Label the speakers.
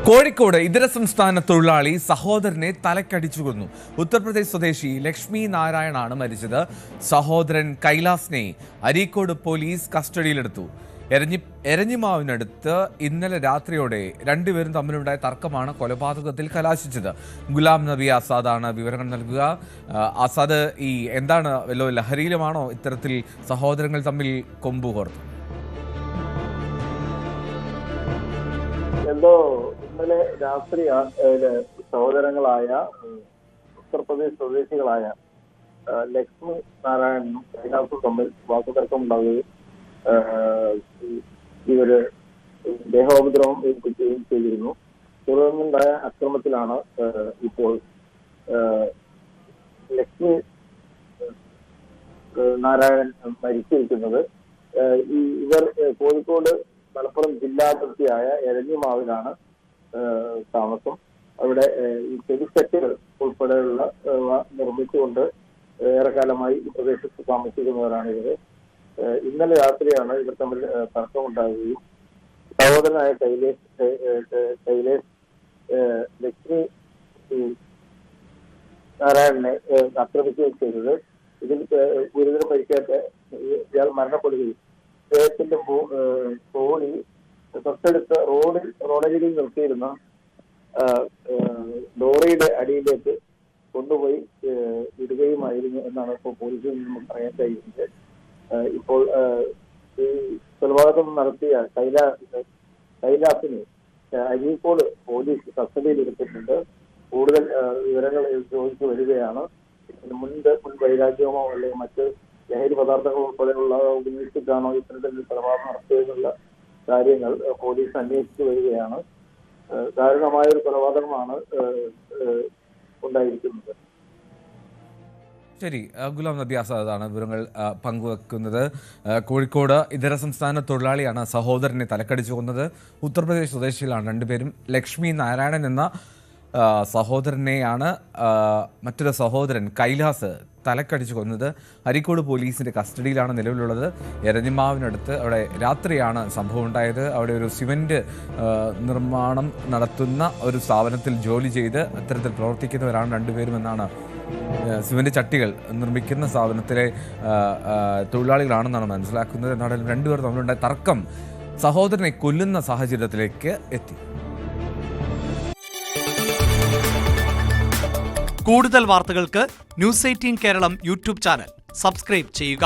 Speaker 1: കോഴിക്കോട് ഇതര സംസ്ഥാന തൊഴിലാളി സഹോദരനെ തലക്കടിച്ചു കൊന്നു. ഉത്തർപ്രദേശ് സ്വദേശി ലക്ഷ്മി നാരായണാണ് മരിച്ചത്. സഹോദരൻ കൈലാസിനെ അരീക്കോട് പോലീസ് കസ്റ്റഡിയിലെടുത്തു. എരഞ്ഞിമാവിനടുത്ത് ഇന്നലെ രാത്രിയോടെ രണ്ടുപേരും തമ്മിലുണ്ടായ തർക്കമാണ് കൊലപാതകത്തിൽ കലാശിച്ചത്. ഗുലാം നബി ആസാദാണ് വിവരങ്ങൾ നൽകുക. ആസാദ്, എന്താണ് വല്ലോ ലഹരിയിലുമാണോ ഇത്തരത്തിൽ സഹോദരങ്ങൾ തമ്മിൽ കൊമ്പുകോർത്ത്?
Speaker 2: എന്തോ ഇന്നലെ രാത്രി സഹോദരങ്ങളായ ഉത്തർപ്രദേശ് സ്വദേശികളായ ലക്ഷ്മി നാരായണനും കൈലാസും തമ്മിൽ വാക്കുതർക്കം ഉണ്ടാവുകയും ഇവര് ദേഹോപദ്രവം ഏൽപ്പിക്കുകയും ചെയ്തിരുന്നു. തുടർന്നുണ്ടായ അക്രമത്തിലാണ് ഇപ്പോൾ ലക്ഷ്മി നാരായണൻ മരിച്ചിരിക്കുന്നത്. ഇവർ കോഴിക്കോട് മലപ്പുറം ജില്ലാതിർത്തിയായ എരഞ്ഞിമാവിലാണ് താമസം. അവിടെ ഈ ചെടിച്ചട്ടികൾ ഉൾപ്പെടെയുള്ള നിർമ്മിച്ചുകൊണ്ട് ഏറെക്കാലമായി ഈ പ്രദേശത്ത് താമസിക്കുന്നവരാണ് ഇവര്. ഇന്നലെ രാത്രിയാണ് ഇവർ തമ്മിൽ തർക്കമുണ്ടാകുകയും സഹോദരനായ കൈലേഷ് ലക്ഷ്മി നാരായണനെ ആക്രമിക്കുകയും ചെയ്തത്. ഇതിൽ ഗുരുതര പരിക്കേറ്റ് ഇയാൾ മരണപ്പെടുകയും അദ്ദേഹത്തിന്റെ ബോഡി തൊട്ടടുത്ത് റോഡരികിൽ നിർത്തിയിരുന്ന ലോറിയുടെ അടിയിലേക്ക് കൊണ്ടുപോയി ഇടുകയുമായിരുന്നു എന്നാണ് ഇപ്പോൾ പോലീസിൽ നിന്നും പറയാൻ കഴിയുന്നത്. ഇപ്പോൾ ഈ കൊലപാതകം നടത്തിയ കൈലാസിനെ അരീക്കോട് പോലീസ് കസ്റ്റഡിയിലെടുത്തിട്ടുണ്ട്. കൂടുതൽ വിവരങ്ങൾ ചോദിച്ചു വരികയാണ്. മുൻ വൈരാഗ്യമോ അല്ലെങ്കിൽ മറ്റ് ലഹരി പദാർത്ഥങ്ങൾ ഉൾപ്പെടെയുള്ള ഉപയോഗിച്ചിട്ടാണോ ഇത്തരത്തിൽ കൊലപാതകം നടത്തിയതെന്നുള്ള കാര്യങ്ങൾ പോലീസ് അന്വേഷിച്ചു വരികയാണ്. ദാരുണമായ ഒരു കൊലപാതകമാണ് ഉണ്ടായിരിക്കുന്നത്.
Speaker 1: ശരി, ഗുലാം നബി ആസാദാണ് വിവരങ്ങൾ പങ്കുവെക്കുന്നത്. കോഴിക്കോട് ഇതര സംസ്ഥാന തൊഴിലാളിയാണ് സഹോദരനെ തലക്കടിച്ചു കൊന്നത്. ഉത്തർപ്രദേശ് സ്വദേശികളാണ് രണ്ടുപേരും. ലക്ഷ്മി നാരായണൻ എന്ന സഹോദരനെയാണ് മറ്റൊരു സഹോദരൻ കൈലാസ് തലക്കടിച്ചു കൊന്നത്. അരീക്കോട് പോലീസിന്റെ കസ്റ്റഡിയിലാണ് നിലവിലുള്ളത്. എരഞ്ഞിമാവിനടുത്ത് അവിടെ രാത്രിയാണ് സംഭവം ഉണ്ടായത്. അവിടെ ഒരു സിമന്റ് നിർമ്മാണം നടത്തുന്ന ഒരു സ്ഥാപനത്തിൽ ജോലി ചെയ്ത് അത്തരത്തിൽ പ്രവർത്തിക്കുന്നവരാണ് രണ്ടുപേരും എന്നാണ്, സിമന്റ് ചട്ടികൾ നിർമ്മിക്കുന്ന സ്ഥാപനത്തിലെ തൊഴിലാളികളാണെന്നാണ് മനസ്സിലാക്കുന്നത്. എന്നാലും രണ്ടുപേർ തമ്മിലുണ്ടായ തർക്കം സഹോദരനെ കൊല്ലുന്ന സാഹചര്യത്തിലേക്ക് എത്തി.
Speaker 3: കൂടുതൽ വാർത്തകൾക്ക് news 18 Keralam YouTube channel subscribe ചെയ്യുക.